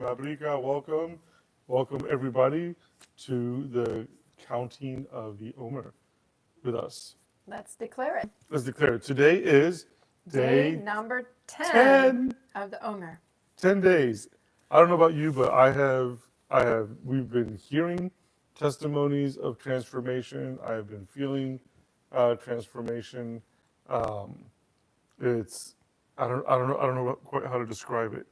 Fabrica, welcome. Welcome everybody to the counting of the Omer with us. Let's declare it. Let's declare it. Today is Day day number 10 10. of the Omer. 10 days. I don't know about you, but we've been hearing testimonies of transformation. I have been feeling transformation. Um, it's, I don't know quite how to describe it.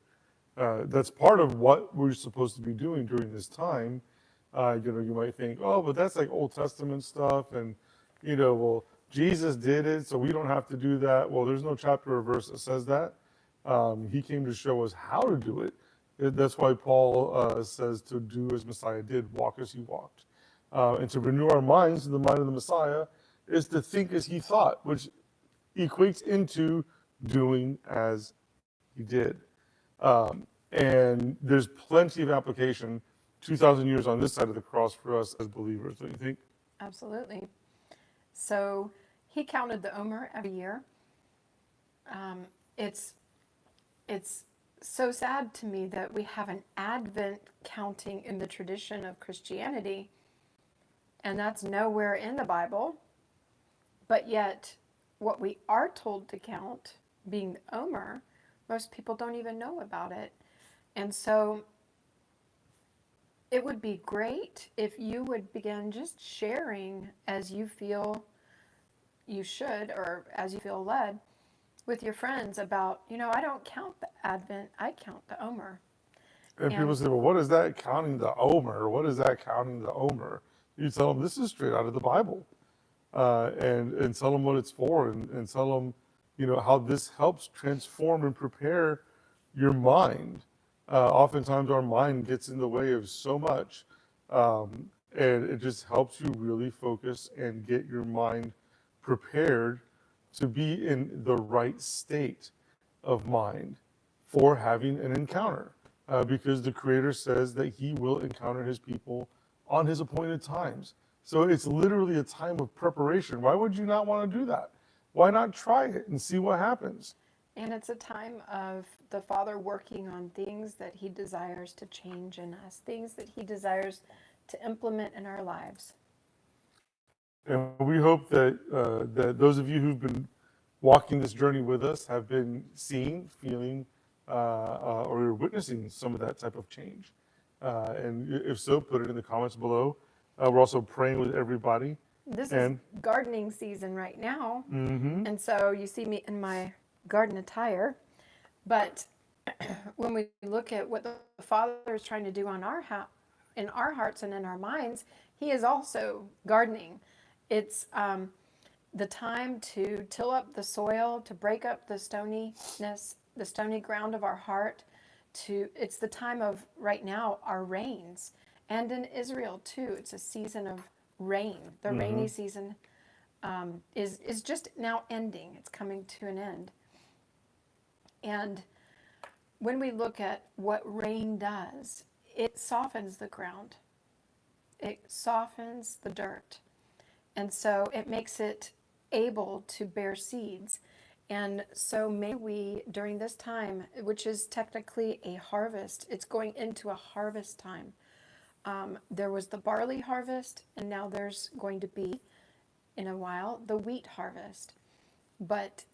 That's part of what we're supposed to be doing during this time. You might think, oh, but that's like Old Testament stuff, and well, Jesus did it, so we don't have to do that. Well, there's no chapter or verse that says that. He came to show us how to do it. That's why Paul says to do as Messiah did, walk as he walked. And to renew our minds to the mind of the Messiah is to think as he thought, which equates into doing as he did. And there's plenty of application 2,000 years on this side of the cross for us as believers, don't you think? Absolutely. So he counted the Omer every year. It's so sad to me that we have an Advent counting in the tradition of Christianity, and that's nowhere in the Bible. But yet, what we are told to count, being the Omer, most people don't even know about it. And so it would be great if you would begin just sharing as you feel you should or as you feel led with your friends about, I don't count the Advent, I count the Omer. And people say, well, what is that counting the Omer? What is that counting the Omer? You tell them this is straight out of the Bible. And tell them what it's for and tell them, how this helps transform and prepare your mind. Oftentimes our mind gets in the way of so much, and it just helps you really focus and get your mind prepared to be in the right state of mind for having an encounter, because the Creator says that He will encounter His people on His appointed times. So it's literally a time of preparation. Why would you not want to do that? Why not try it and see what happens? And it's a time of the Father working on things that He desires to change in us, things that He desires to implement in our lives. And we hope that those of you who've been walking this journey with us have been seeing, feeling, or witnessing some of that type of change. And if so, put it in the comments below. We're also praying with everybody. This is gardening season right now. Mm-hmm. And so you see me in my garden attire. But when we look at what the Father is trying to do on in our hearts and in our minds, He is also gardening. It's the time to till up the soil, to break up the stoniness, the stony ground of our heart. It's the time of, right now, our rains. And in Israel, too, it's a season of rain. The rainy season is just now ending. It's coming to an end. And when we look at what rain does, it softens the ground. It softens the dirt. And so it makes it able to bear seeds. And so may we, during this time, which is technically a harvest, it's going into a harvest time. There was the barley harvest, and now there's going to be, in a while, the wheat harvest. But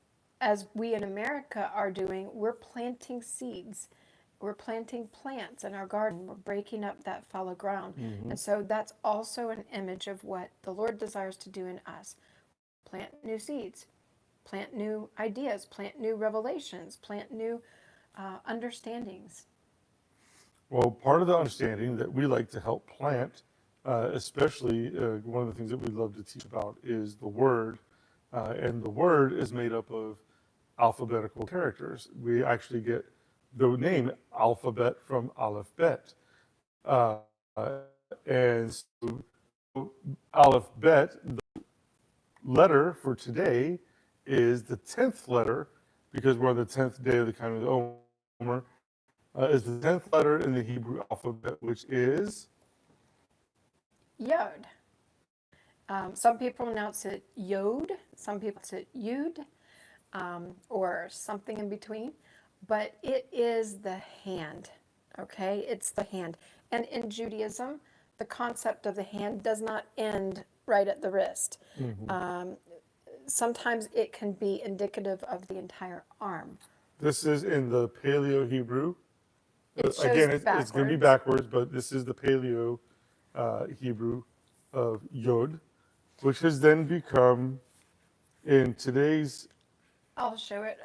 as we in America are doing, we're planting seeds. We're planting plants in our garden. We're breaking up that fallow ground. Mm-hmm. And so that's also an image of what the Lord desires to do in us. Plant new seeds, plant new ideas, plant new revelations, plant new understandings. Well, part of the understanding that we like to help plant, especially one of the things that we love to teach about is the Word. And the Word is made up of alphabetical characters. We actually get the name alphabet from Aleph Bet. And so Aleph Bet, the letter for today, is the 10th letter, because we're on the 10th day of the counting of the Omer, is the 10th letter in the Hebrew alphabet, which is Yod. Some people pronounce it Yod, some people pronounce it Yud, or something in between, but it is the hand Okay, it's the hand. And in Judaism, the concept of the hand does not end right at the wrist. Um, Sometimes it can be indicative of the entire arm. This is in the Paleo Hebrew. It shows Again, it's going to be backwards. backwards, but this is the Paleo Hebrew of Yod, which has then become, in today's, I'll show it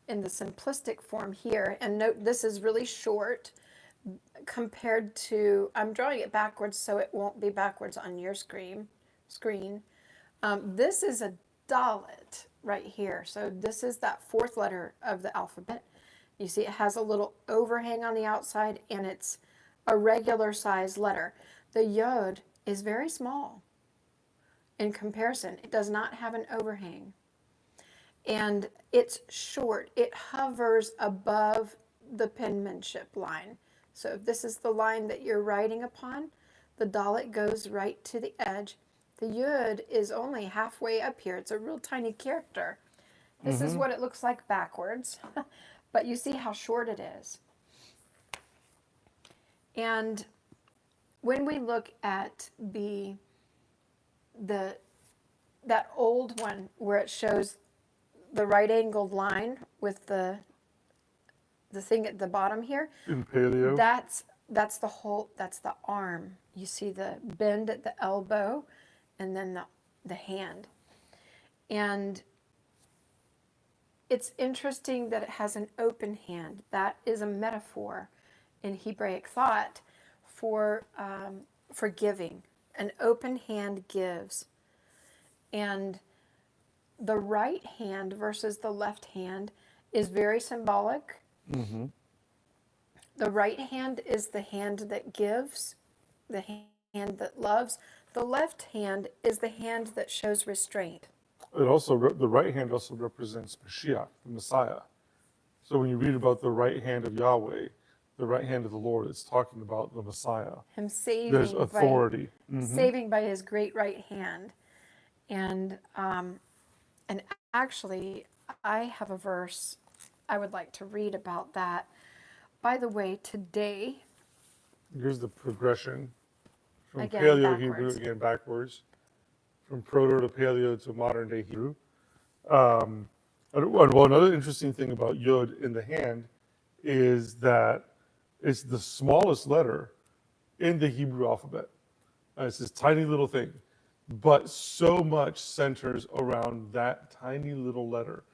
in the simplistic form here. And note, this is really short compared to, I'm drawing it backwards so it won't be backwards on your screen. This is a Dalet right here. So this is that fourth letter of the alphabet. You see it has a little overhang on the outside and it's a regular size letter. The Yod is very small in comparison. It does not have an overhang. And it's short. It hovers above the penmanship line. So if this is the line that you're writing upon, the Dalet goes right to the edge. The Yud is only halfway up here. It's a real tiny character. This is what it looks like backwards, but you see how short it is. And when we look at that old one where it shows the right angled line with the thing at the bottom here, in Paleo. that's the arm. You see the bend at the elbow and then the hand. And it's interesting that it has an open hand. That is a metaphor in Hebraic thought for giving. An open hand gives. And the right hand versus the left hand is very symbolic. Mm-hmm. The right hand is the hand that gives, the hand that loves. The left hand is the hand that shows restraint. It also, the right hand also represents Mashiach, the Messiah. So when you read about the right hand of Yahweh, the right hand of the Lord, it's talking about the Messiah. Him saving There's authority. saving by his great right hand. And actually, I have a verse I would like to read about that. By the way, today, Here's the progression from again, Paleo backwards. Hebrew, again backwards, from Proto to Paleo to modern day Hebrew. Well, another interesting thing about Yod in the hand is that it's the smallest letter in the Hebrew alphabet. It's this tiny little thing, but so much centers around that tiny little letter,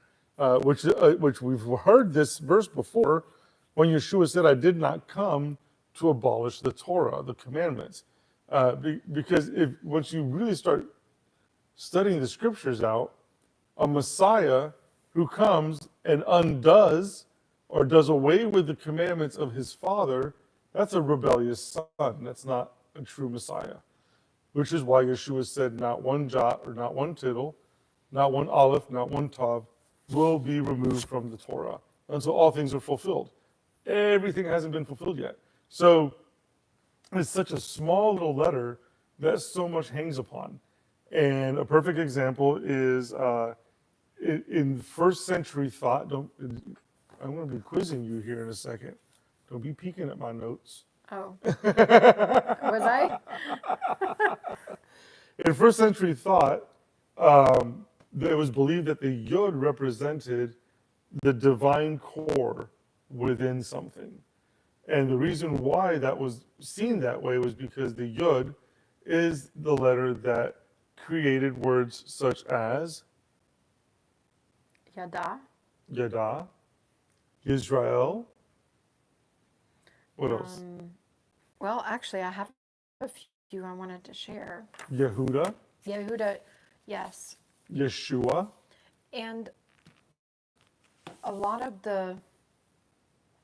which we've heard this verse before when Yeshua said, "I did not come to abolish the Torah, the commandments," because once you really start studying the scriptures out, a Messiah who comes and undoes or does away with the commandments of his father, that's a rebellious son. That's not a true Messiah. Which is why Yeshua said, not one jot or not one tittle, not one aleph, not one tav will be removed from the Torah until all things are fulfilled. Everything hasn't been fulfilled yet. So it's such a small little letter that so much hangs upon. And a perfect example is in first century thought. I'm going to be quizzing you here in a second. Don't be peeking at my notes. Oh. Was I? In first century thought, it was believed that the Yod represented the divine core within something. And the reason why that was seen that way was because the Yod is the letter that created words such as Yada. Yada, Israel. What else? Well, actually, I have a few I wanted to share. Yehuda, Yehuda, yes. Yeshua. And a lot of the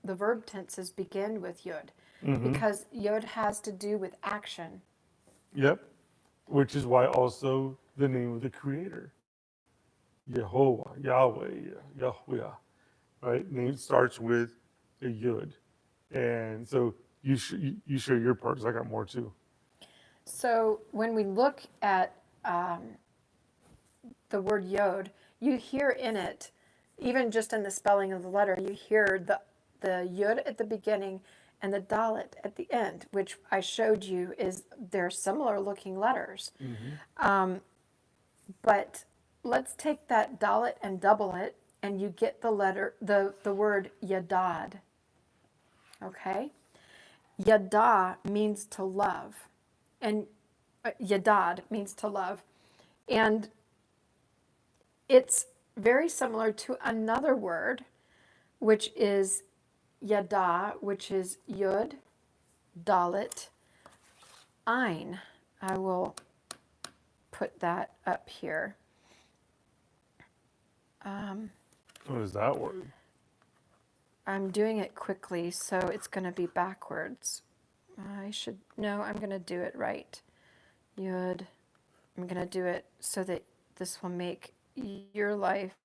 verb tenses begin with Yod because Yod has to do with action. Yep. Which is why also the name of the creator. Yehovah, Yahweh, Yahweh, right? Name starts with a Yud. And so you share your part because I got more too. So when we look at the word Yod, you hear in it, even just in the spelling of the letter, you hear the Yud at the beginning and the dalet at the end, which I showed you is they're similar looking letters. But let's take that dalet and double it, and you get the word yadad. Okay? Yada means to love, and yadad means to love. And it's very similar to another word, which is yada, which is yud, dalet, ein. I will put that up here. What is that word? I'm doing it quickly, so it's going to be backwards. I'm going to do it right. Yud. I'm going to do it so that this will make your life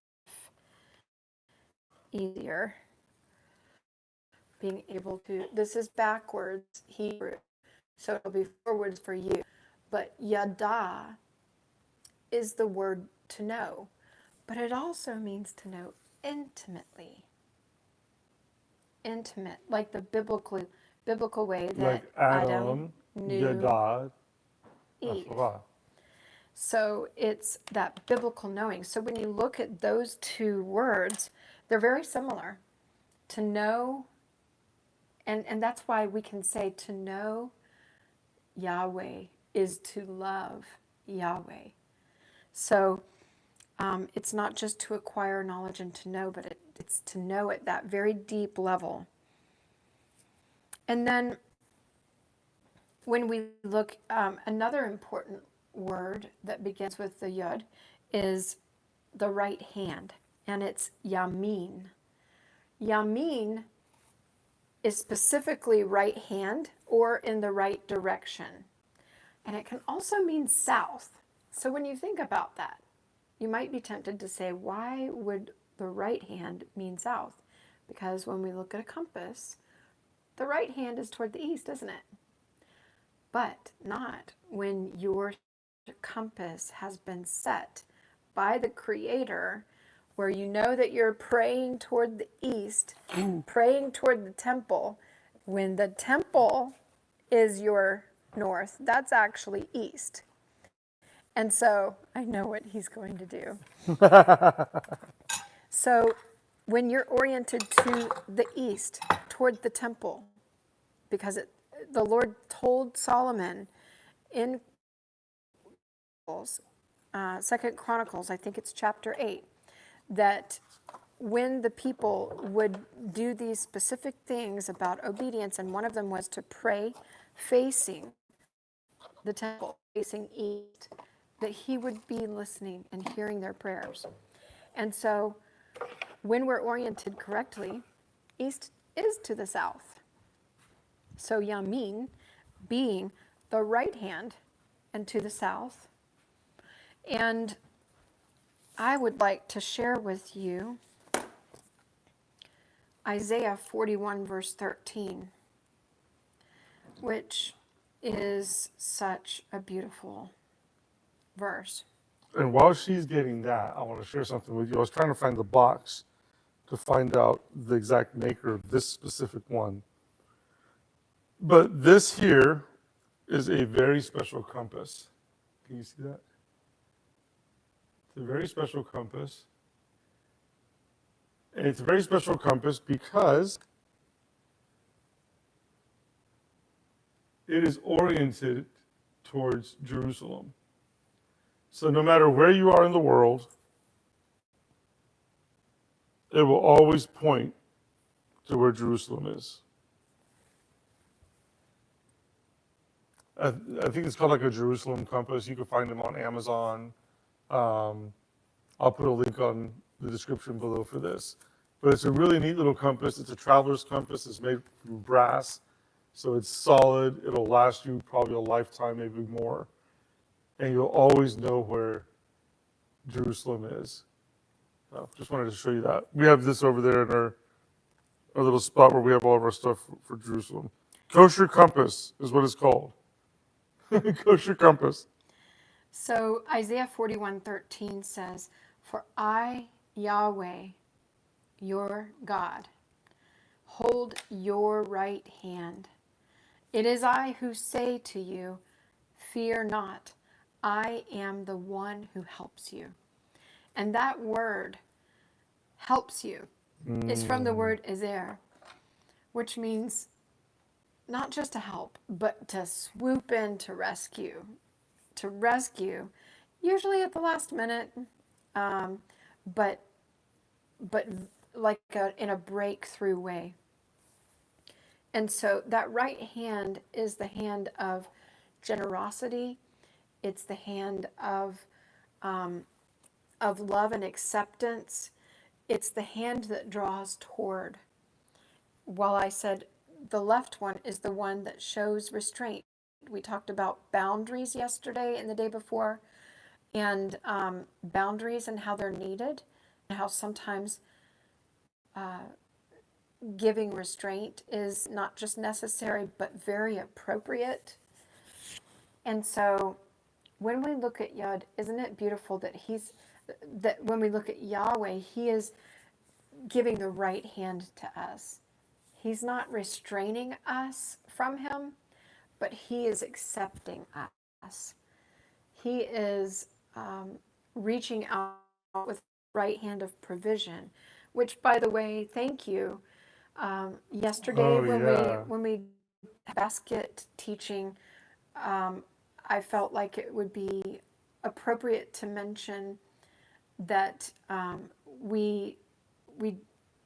easier. Being able to, this is backwards Hebrew, so it'll be forwards for you. But yada is the word to know, but it also means to know intimately. Intimate, like the biblical way that Like Adam, knew Yadad, Eve. Ashurah. So it's that biblical knowing. So when you look at those two words, they're very similar. To know, and that's why we can say to know Yahweh is to love Yahweh. So it's not just to acquire knowledge and to know, but it's to know at that very deep level. And then when we look, another important word that begins with the yud is the right hand, and it's yamin. Yamin is specifically right hand or in the right direction. And it can also mean south. So when you think about that, you might be tempted to say, why would the right hand mean south? Because when we look at a compass, the right hand is toward the east, isn't it? But not when your compass has been set by the Creator, where you know that you're praying toward the east, praying toward the temple. When the temple is your north, that's actually east. And so I know what he's going to do. So when you're oriented to the east, toward the temple, because the Lord told Solomon in Second Chronicles, I think it's chapter 8, that when the people would do these specific things about obedience, and one of them was to pray facing the temple, facing east, that he would be listening and hearing their prayers. And so when we're oriented correctly, east is to the south. So yamin being the right hand and to the south. And I would like to share with you Isaiah 41 verse 13, which is such a beautiful verse. And while she's getting that, I want to share something with you. I was trying to find the box to find out the exact maker of this specific one. But this here is a very special compass. Can you see that? It's a very special compass. And it's a very special compass because it is oriented towards Jerusalem. So no matter where you are in the world, it will always point to where Jerusalem is. I think it's called like a Jerusalem compass. You can find them on Amazon. I'll put a link on the description below for this. But it's a really neat little compass. It's a traveler's compass. It's made from brass. So it's solid. It'll last you probably a lifetime, maybe more. And you'll always know where Jerusalem is. So just wanted to show you that. We have this over there in our little spot where we have all of our stuff for Jerusalem. Kosher compass is what it's called. Kosher compass. So Isaiah 41:13 says, "For I, Yahweh, your God, hold your right hand. It is I who say to you, fear not. I am the one who helps you. And that word, helps you, is from the word ezer, which means not just to help, but to swoop in to rescue. To rescue, usually at the last minute, um, but like in a breakthrough way. And so that right hand is the hand of generosity. It's the hand of love and acceptance. It's the hand that draws toward. While I said the left one is the one that shows restraint. We talked about boundaries yesterday and the day before, and boundaries and how they're needed, and how sometimes giving restraint is not just necessary but very appropriate. And so when we look at Yod, isn't it beautiful that when we look at Yahweh, he is giving the right hand to us. He's not restraining us from him, but he is accepting us. He is reaching out with right hand of provision, which, by the way, thank you. Yesterday, Oh yeah. when we had basket teaching, I felt like it would be appropriate to mention that we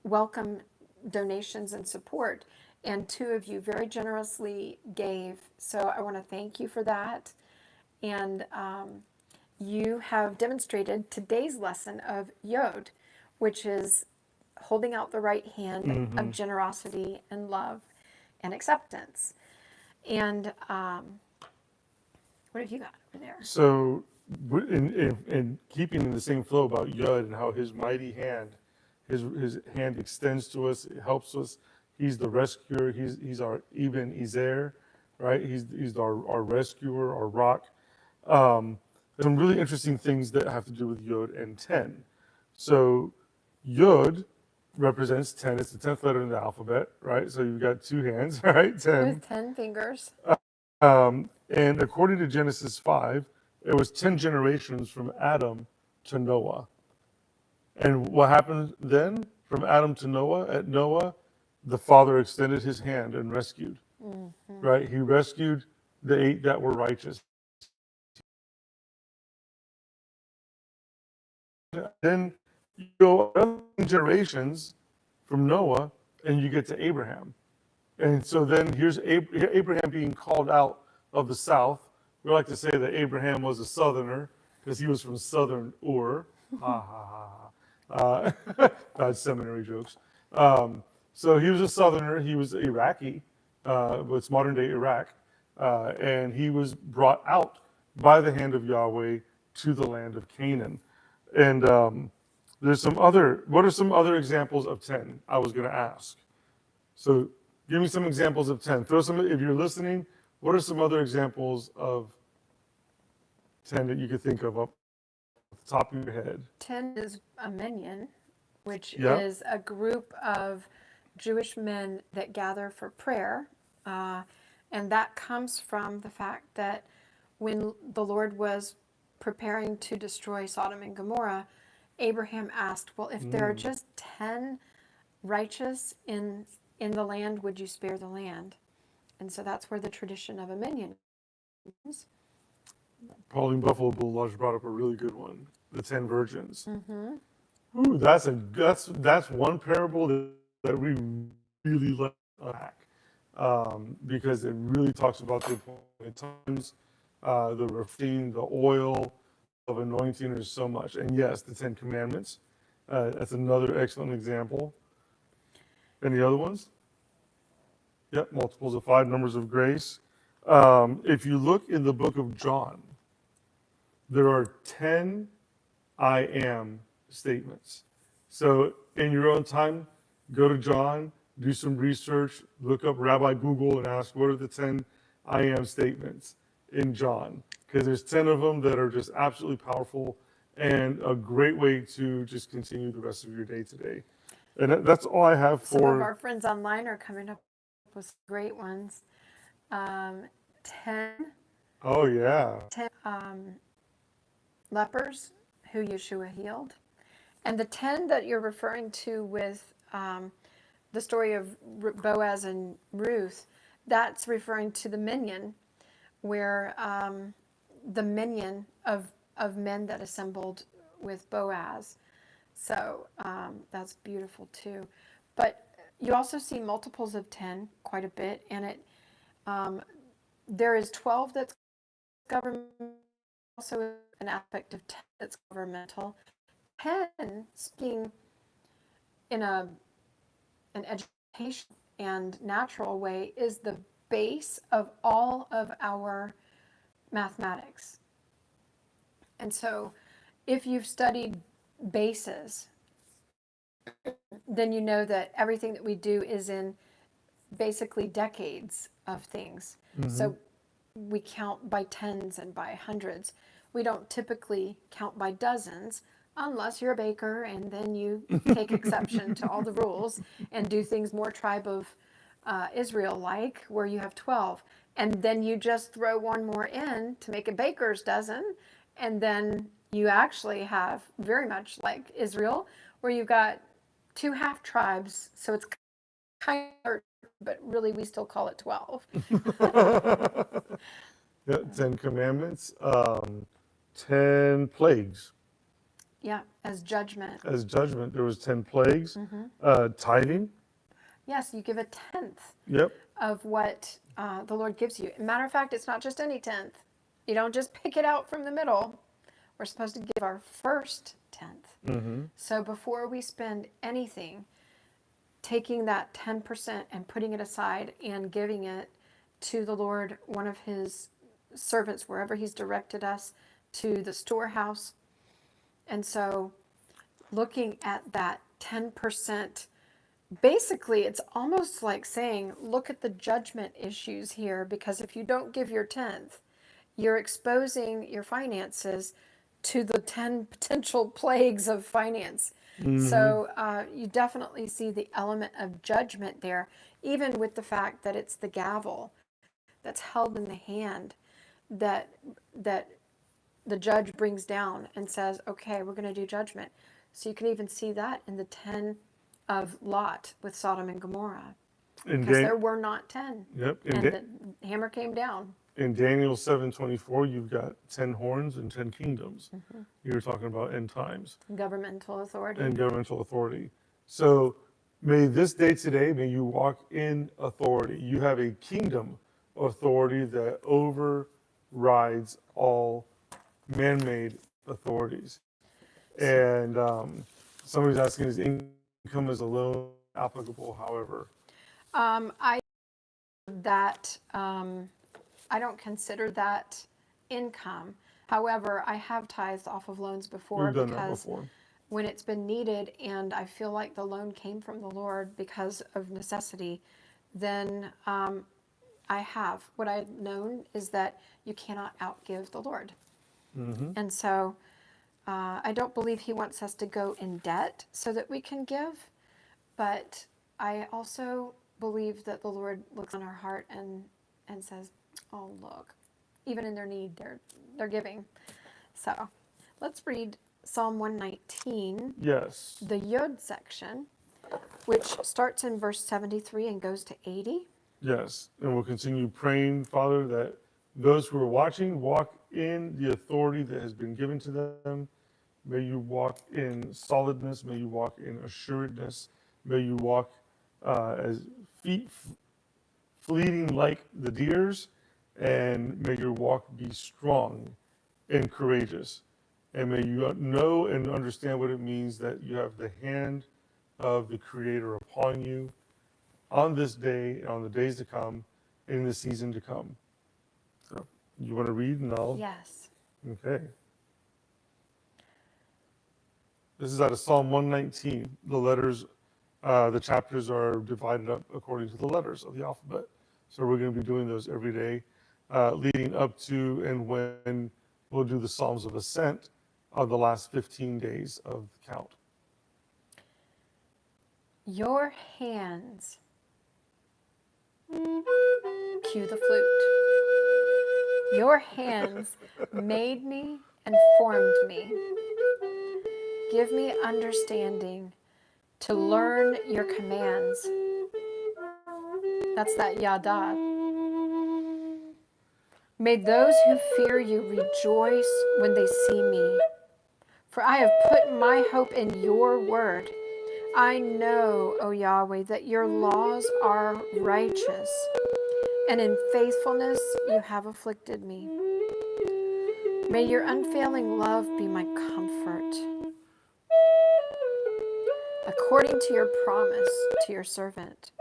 welcome donations and support, and two of you very generously gave. So I want to thank you for that. And you have demonstrated today's lesson of Yod, which is holding out the right hand of generosity and love and acceptance. And what have you got over there? So, in keeping in the same flow about Yud and how his mighty hand, his hand extends to us, it helps us. He's the rescuer. He's our Eben Ezer, right? He's our rescuer, our rock. There's some really interesting things that have to do with Yod and 10. So, Yod represents 10. It's the 10th letter in the alphabet, right? So you've got two hands, right? 10. With 10 fingers. And according to Genesis 5, it was 10 generations from Adam to Noah. And what happened then from Adam to Noah? At Noah, the Father extended his hand and rescued, right? He rescued the 8 that were righteous. Then you go 11 generations from Noah and you get to Abraham. And so then here's Abraham being called out of the south. We like to say that Abraham was a southerner because he was from southern Ur. Ha ha ha. Bad seminary jokes. So he was a southerner. He was Iraqi, what's modern day Iraq. And he was brought out by the hand of Yahweh to the land of Canaan. And what are some other examples of 10? I was going to ask. So give me some examples of 10. If you're listening, what are some other examples of 10 that you could think of up at the top of your head? 10 is a minyan, which Yeah. is a group of Jewish men that gather for prayer. And that comes from the fact that when the Lord was preparing to destroy Sodom and Gomorrah, Abraham asked, well, if there are just 10 righteous in the land, would you spare the land? And so that's where the tradition of a minyan is. Pauline Buffalo Bull Lodge brought up a really good one, the 10 virgins. Ooh, that's one parable that we really like to unpack, because it really talks about the appointed times, the refining, the oil of anointing. There's so much, and yes, the 10 Commandments. That's another excellent example. Any other ones? Yep, multiples of 5, numbers of grace. If you look in the book of John, there are 10 I am statements. So in your own time, go to John, do some research, look up Rabbi Google and ask, what are the 10 I am statements in John? Because there's 10 of them that are just absolutely powerful and a great way to just continue the rest of your day today. And that's all I have Some of for. our friends online are coming up with great ones. Um, 10, Oh yeah. 10 lepers who Yeshua healed. And the 10 that you're referring to with the story of Boaz and Ruth, that's referring to the minyan, where the minyan of men that assembled with Boaz. So that's beautiful too. But you also see multiples of 10 quite a bit, and there is 12 that's governmental, also an aspect of 10 that's governmental. 10, speaking in an education and natural way, is the base of all of our mathematics. And so if you've studied bases, then you know that everything that we do is in basically decades of things. So we count by tens and by hundreds. We don't typically count by dozens unless you're a baker and then you take exception to all the rules and do things more tribe of Israel like, where you have 12. And then you just throw one more in to make a baker's dozen. And then you actually have very much like Israel, where you've got two half tribes. So it's kind of, but really we still call it 12. Yeah, 10 commandments, 10 plagues. Yeah, as judgment. As judgment, there was 10 plagues. Tithing. Yes, you give a tenth Yep. of what the Lord gives you. Matter of fact, it's not just any tenth. You don't just pick it out from the middle. We're supposed to give our first tenth. So before we spend anything, taking that 10% and putting it aside and giving it to the Lord, one of his servants, wherever he's directed us, to the storehouse. And so looking at that 10%, basically it's almost like saying, look at the judgment issues here, because if you don't give your tenth, you're exposing your finances to the 10 potential plagues of finance. So you definitely see the element of judgment there, even with the fact that it's the gavel that's held in the hand that that the judge brings down and says, okay, we're going to do judgment. So you can even see that in the 10 of Lot with Sodom and Gomorrah, because there were not 10. Yep. And the hammer came down. In Daniel 7:24, you've got 10 horns and 10 kingdoms. You were talking about end times. Governmental authority. And governmental authority. So may this day today, may you walk in authority. You have a kingdom authority that overrides all man-made authorities. And somebody's asking, is income as a loan applicable? However, I that I don't consider that income. However, I have tithed off of loans before, we've done that because before. when it's been needed and I feel like the loan came from the Lord because of necessity, then I have. What I've known is that you cannot outgive the Lord. And so I don't believe he wants us to go in debt so that we can give, but I also believe that the Lord looks on our heart and says, oh, look, even in their need, they're giving. So let's read Psalm 119, Yes. the Yod section, which starts in verse 73 and goes to 80. Yes. And we'll continue praying, Father, that those who are watching walk in the authority that has been given to them. May you walk in solidness. May you walk in assuredness. May you walk as feet fleeting like the deer's, and may your walk be strong and courageous. And may you know and understand what it means that you have the hand of the Creator upon you on this day, and on the days to come, and in the season to come. So, you want to read and I'll? Yes. Okay. This is out of Psalm 119. The letters, the chapters are divided up according to the letters of the alphabet. So we're going to be doing those every day, leading up to and when we'll do the Psalms of Ascent of the last 15 days of the count. Your hands, cue the flute. Your hands made me and formed me. Give me understanding to learn your commands. That's that yada. May those who fear you rejoice when they see me. For I have put my hope in your word. I know, O Yahweh, that your laws are righteous, and in faithfulness you have afflicted me. May your unfailing love be my comfort, according to your promise to your servant.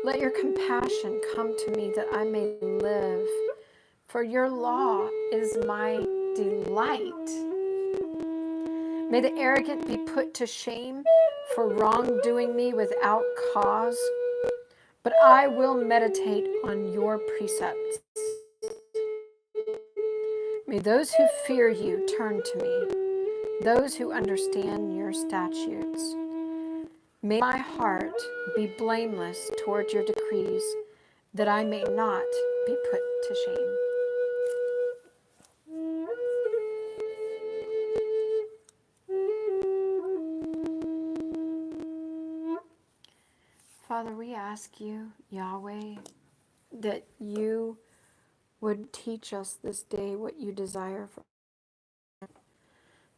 Let your compassion come to me that I may live, for your law is my delight. May the arrogant be put to shame for wrongdoing me without cause, but I will meditate on your precepts. May those who fear you turn to me, those who understand your statutes. May my heart be blameless toward your decrees, that I may not be put to shame. Father, we ask you, Yahweh, that you would teach us this day what you desire for us,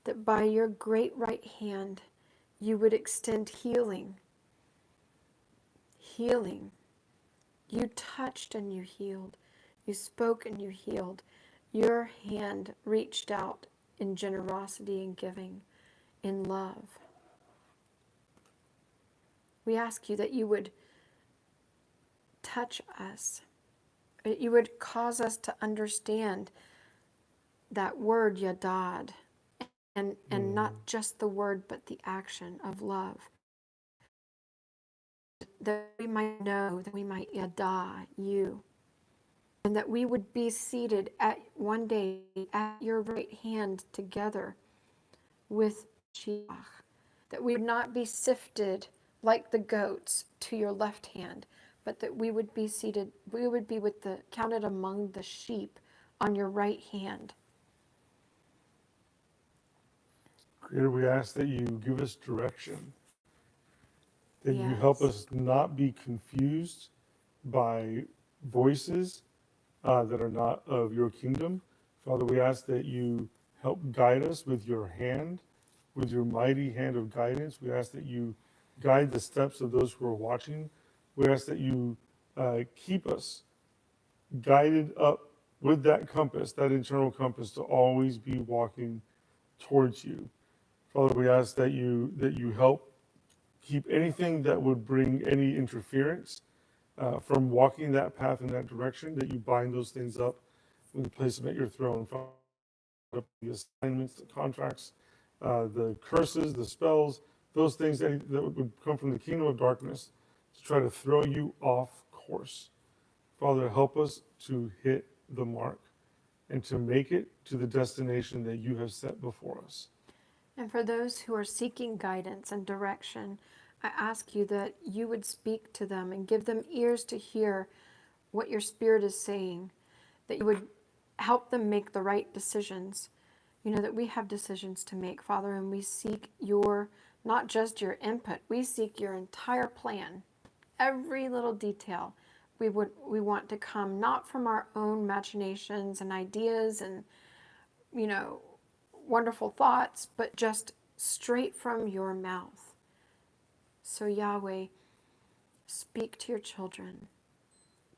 that by your great right hand you would extend healing. Healing. You touched and you healed. You spoke and you healed. Your hand reached out in generosity and giving, in love. We ask you that you would touch us, that you would cause us to understand that word yadad, and not just the word, but the action of love. That we might know, that we might yada you, and that we would be seated at one day at your right hand together with Mashiach, that we would not be sifted like the goats to your left hand, but that we would be seated, we would be with the counted among the sheep on your right hand. Creator, we ask that you give us direction, that you help Yes. us not be confused by voices that are not of your kingdom. Father, we ask that you help guide us with your hand, with your mighty hand of guidance. We ask that you guide the steps of those who are watching. We ask that you keep us guided up with that compass, that internal compass, to always be walking towards you. Father, we ask that you help keep anything that would bring any interference from walking that path in that direction, that you bind those things up and place them at your throne. Father, the assignments, the contracts, the curses, the spells, those things that would come from the kingdom of darkness to try to throw you off course. Father, help us to hit the mark and to make it to the destination that you have set before us. And for those who are seeking guidance and direction, I ask you that you would speak to them and give them ears to hear what your Spirit is saying, that you would help them make the right decisions. You know that we have decisions to make, Father, and we seek your, not just your input, we seek your entire plan, every little detail. We want to come not from our own imaginations and ideas and, you know, wonderful thoughts, but just straight from your mouth. So Yahweh, speak to your children,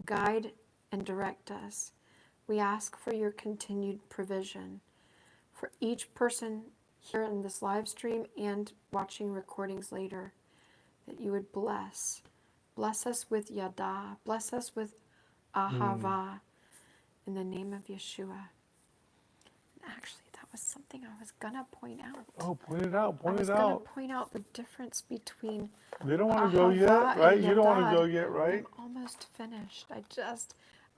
guide and direct us. We ask for your continued provision for each person here in this live stream and watching recordings later, that you would bless. Bless us with yada. Bless us with ahava in the name of Yeshua. Actually, that was something I was going to point out. Oh, point it out, I point was it going to out. point out the difference between They don't want to go ahava yet, right? and You don't want to yadad. go yet, right? I'm almost finished.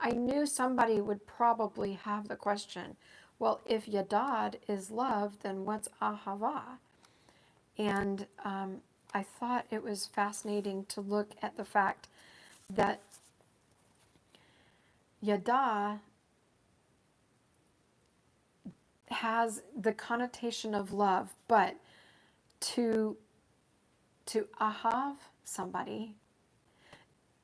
I knew somebody would probably have the question, well, if yadad is love, then what's ahava? And I thought it was fascinating to look at the fact that yada has the connotation of love, but to ahav somebody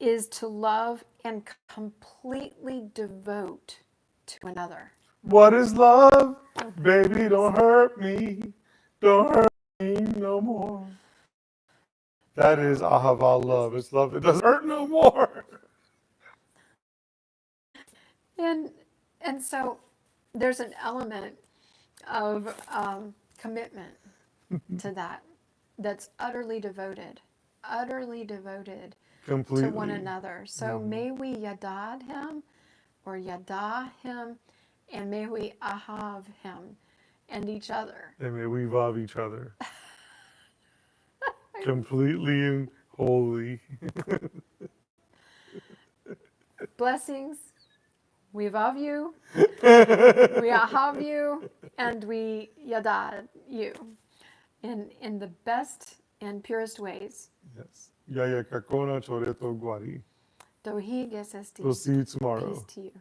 is to love and completely devote to another. What is love? Baby, don't hurt me. Don't hurt me no more. That is ahava love. It's love that doesn't hurt no more. And so there's an element of commitment to that that's utterly devoted Completely. to one another. So may we yadad him or yada him, and may we ahav him and each other. And may we love each other. Completely and wholly. Blessings. We love you, we ahav you, and we yadad you in the best and purest ways. Yes. Yaya kakona choreto guari. Dohi gesesti. We'll see you tomorrow. Peace to you.